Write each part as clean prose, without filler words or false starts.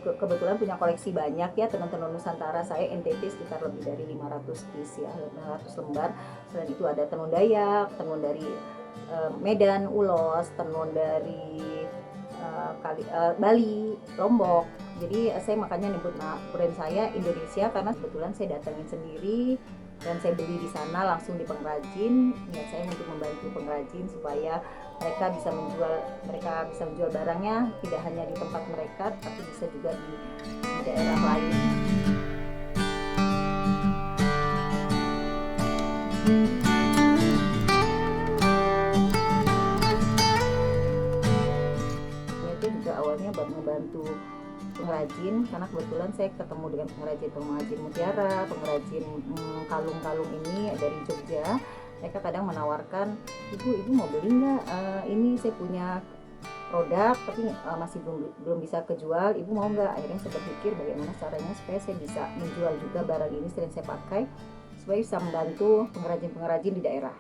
kebetulan punya koleksi banyak ya, tenun-tenun Nusantara. Saya NTT sekitar lebih dari 500 piece ya, 500 lembar. Selain itu ada tenun Dayak, tenun dari Medan, Ulos, tenun dari Bali, Lombok. Jadi saya makanya nyebut brand saya Indonesia karena kebetulan saya datangin sendiri dan saya beli di sana langsung di pengrajin. Niat saya untuk membantu pengrajin supaya mereka bisa menjual barangnya tidak hanya di tempat mereka tapi bisa juga di daerah lain. Itu juga awalnya buat membantu pengrajin karena kebetulan saya ketemu dengan pengrajin mutiara, pengrajin kalung-kalung ini dari Jogja. Mereka kadang menawarkan, ibu mau beli nggak? Ini saya punya produk tapi masih belum bisa kejual, ibu mau nggak? Akhirnya saya berpikir bagaimana caranya supaya saya bisa menjual juga barang ini sering saya pakai supaya bisa membantu pengrajin-pengrajin di daerah.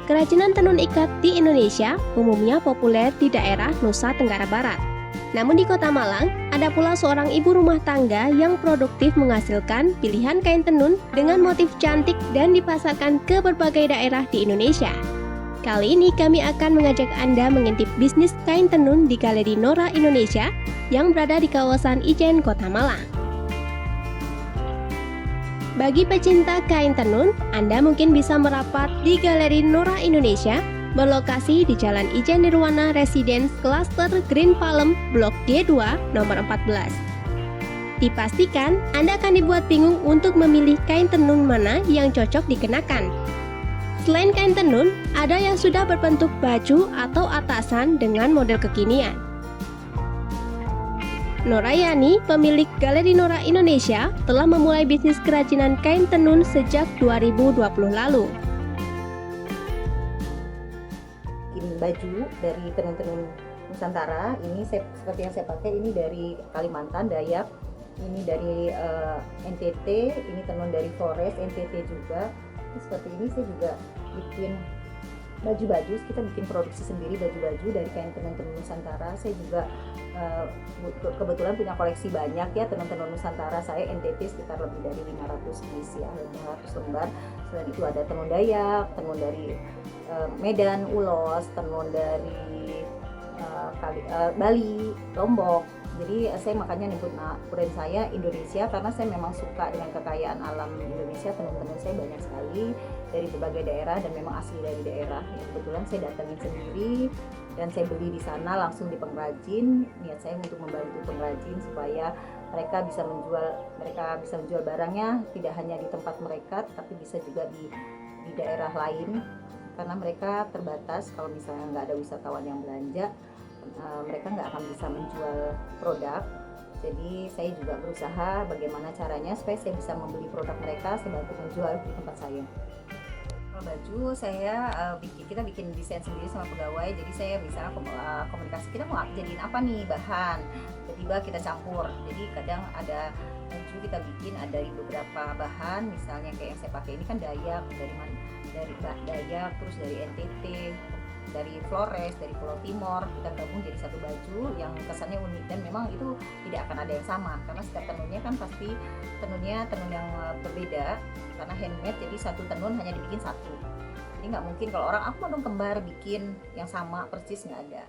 Kerajinan tenun ikat di Indonesia umumnya populer di daerah Nusa Tenggara Barat. Namun di Kota Malang, ada pula seorang ibu rumah tangga yang produktif menghasilkan pilihan kain tenun dengan motif cantik dan dipasarkan ke berbagai daerah di Indonesia. Kali ini kami akan mengajak Anda mengintip bisnis kain tenun di Galeri Nora Indonesia yang berada di kawasan Ijen, Kota Malang. Bagi pecinta kain tenun, Anda mungkin bisa merapat di Galeri Nora Indonesia berlokasi di Jalan Ijen Nirwana Residence Cluster Green Palm Blok G2 nomor 14. Dipastikan Anda akan dibuat bingung untuk memilih kain tenun mana yang cocok dikenakan. Selain kain tenun, ada yang sudah berbentuk baju atau atasan dengan model kekinian. Norayani, pemilik Galeri Nora Indonesia, telah memulai bisnis kerajinan kain tenun sejak 2020 lalu. Ini baju dari tenun-tenun Nusantara. Ini seperti yang saya pakai ini dari Kalimantan, Dayak. Ini dari NTT, ini tenun dari Flores, NTT juga. Seperti ini saya juga bikin baju-baju, kita bikin produksi sendiri baju-baju dari kain tenun-tenun Nusantara. Saya juga kebetulan punya koleksi banyak ya, tenun-tenun Nusantara. Saya NTT sekitar lebih dari 500 piece ya, 500 lembar. Selain itu ada tenun Dayak, tenun dari Medan, Ulos, tenun dari Bali, Lombok. Jadi saya makanya nyebut brand saya Indonesia karena saya memang suka dengan kekayaan alam Indonesia. Tenun-tenun saya banyak sekali dari berbagai daerah dan memang asli dari daerah. Ya, kebetulan saya datangin sendiri dan saya beli di sana langsung di pengrajin. Niat saya untuk membantu pengrajin supaya mereka bisa menjual barangnya tidak hanya di tempat mereka tapi bisa juga di daerah lain karena mereka terbatas. Kalau misalnya nggak ada wisatawan yang belanja, mereka nggak akan bisa menjual produk. Jadi saya juga berusaha bagaimana caranya supaya saya bisa membeli produk mereka, saya bantu menjual di tempat saya. Kalau baju kita bikin desain sendiri sama pegawai. Jadi saya misalnya komunikasi, kita mau jadiin apa nih bahan, tiba-tiba kita campur. Jadi kadang ada baju kita bikin ada dari beberapa bahan, misalnya kayak yang saya pakai ini kan Dayak, dari Dayak, terus dari NTT, dari Flores, dari Pulau Timor, kita gabung jadi satu baju yang kesannya unik dan memang itu tidak akan ada yang sama karena setiap tenunnya kan pasti tenun yang berbeda karena handmade, jadi satu tenun hanya dibikin satu. Jadi nggak mungkin kalau orang aku mau dong kembar bikin yang sama persis, nggak ada.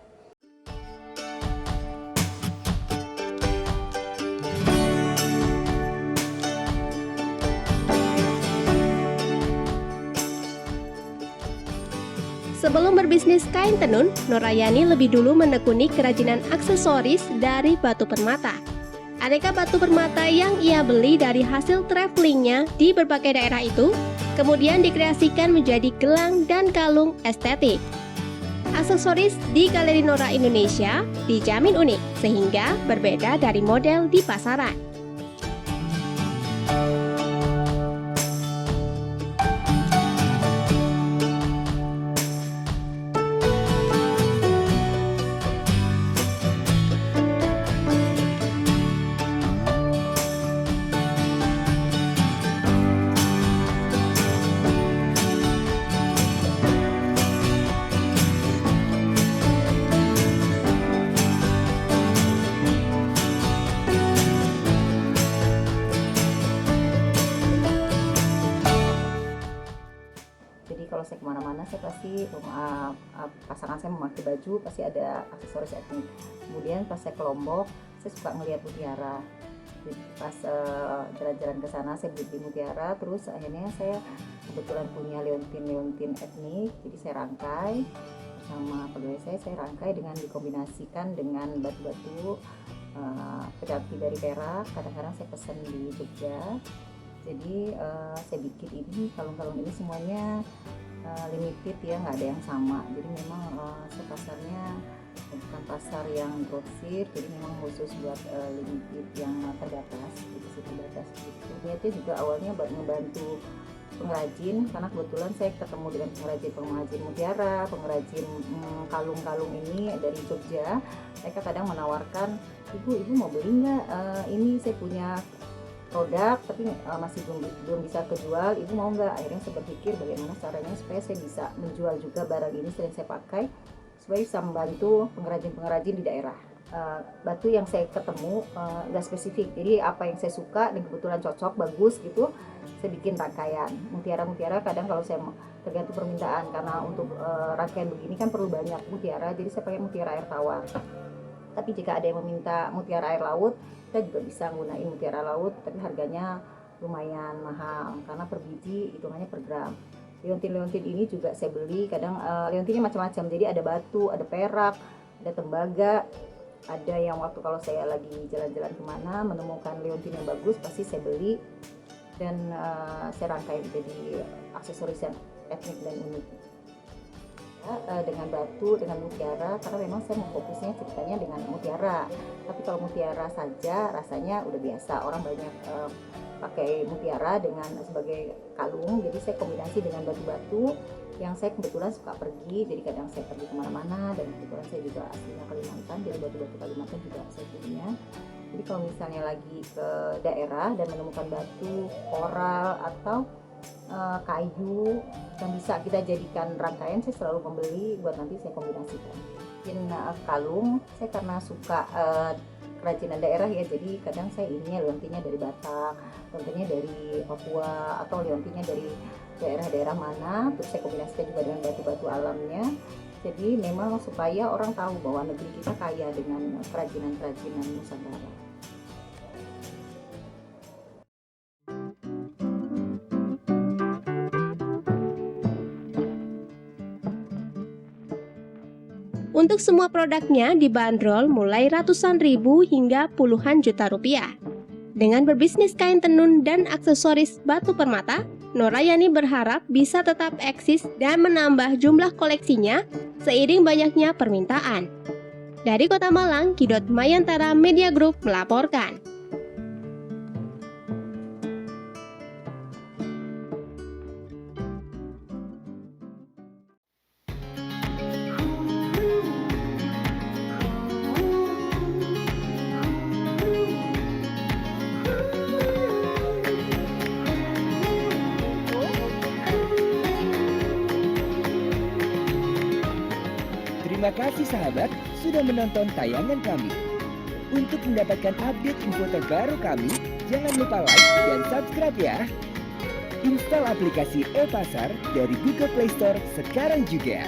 Sebelum berbisnis kain tenun, Norayani lebih dulu menekuni kerajinan aksesoris dari batu permata. Aneka batu permata yang ia beli dari hasil travelingnya di berbagai daerah itu kemudian dikreasikan menjadi gelang dan kalung estetik. Aksesoris di Galeri Nora Indonesia dijamin unik sehingga berbeda dari model di pasaran. Jadi kalau saya kemana-mana saya pasti pasangan saya memakai baju pasti ada aksesoris etnik. Kemudian pas saya ke Lombok saya suka ngelihat mutiara. Jadi pas jalan-jalan ke sana saya beli mutiara, terus akhirnya saya kebetulan punya leontin etnik, jadi saya rangkai sama pegawai saya rangkai dengan dikombinasikan dengan batu-batu pecanti dari perak. Kadang-kadang saya pesan di Jogja. Jadi saya bikin ini kalung-kalung ini semuanya limited ya, nggak ada yang sama. Jadi memang saya pasarnya bukan pasar yang grosir, jadi memang khusus buat limited yang terbatas, edisi terbatas gitu. Niatnya juga awalnya buat membantu pengrajin, karena kebetulan saya ketemu dengan pengrajin mutiara, pengrajin kalung-kalung ini dari Jogja. Mereka kadang menawarkan, ibu mau beli nggak? Ini saya punya produk tapi masih belum bisa kejual, ibu mau nggak? Akhirnya saya berpikir bagaimana caranya supaya saya bisa menjual juga barang ini sering saya pakai, supaya bisa membantu pengrajin-pengrajin di daerah. Batu yang saya ketemu nggak spesifik, jadi apa yang saya suka dan kebetulan cocok bagus gitu, saya bikin rangkaian. Mutiara kadang kalau saya tergantung permintaan, karena untuk rangkaian begini kan perlu banyak mutiara, jadi saya pakai mutiara air tawar. Tapi jika ada yang meminta mutiara air laut, kita juga bisa menggunakan mutiara laut, tapi harganya lumayan mahal karena per biji hitungannya per gram. Leontin ini juga saya beli, kadang leontinnya macam-macam, jadi ada batu, ada perak, ada tembaga, ada yang waktu kalau saya lagi jalan-jalan kemana menemukan leontin yang bagus pasti saya beli dan saya rangkai jadi aksesoris yang etnik dan unik. Dengan batu, dengan mutiara, karena memang saya mau fokusnya ceritanya dengan mutiara. Tapi kalau mutiara saja rasanya udah biasa, orang banyak pakai mutiara dengan sebagai kalung, jadi saya kombinasi dengan batu-batu yang saya kebetulan suka pergi, jadi kadang saya pergi kemana-mana, dan kebetulan saya juga aslinya Kalimantan, jadi batu-batu Kalimantan juga saya punya. Jadi kalau misalnya lagi ke daerah dan menemukan batu, koral atau kayu yang bisa kita jadikan rangkaian, saya selalu membeli buat nanti saya kombinasikan. Bikin kalung, saya karena suka kerajinan daerah ya, jadi kadang saya ininya leontinnya dari Batak, leontinnya dari Papua, atau leontinnya dari daerah-daerah mana, terus saya kombinasikan juga dengan batu-batu alamnya. Jadi memang supaya orang tahu bahwa negeri kita kaya dengan kerajinan-kerajinan Nusantara. Untuk semua produknya dibanderol mulai ratusan ribu hingga puluhan juta rupiah. Dengan berbisnis kain tenun dan aksesoris batu permata, Norayani berharap bisa tetap eksis dan menambah jumlah koleksinya seiring banyaknya permintaan. Dari Kota Malang, Kidot Mayantara Media Group melaporkan. Terima kasih sahabat sudah menonton tayangan kami. Untuk mendapatkan update info terbaru kami, jangan lupa like dan subscribe ya. Install aplikasi e-Pasar dari Google Play Store sekarang juga.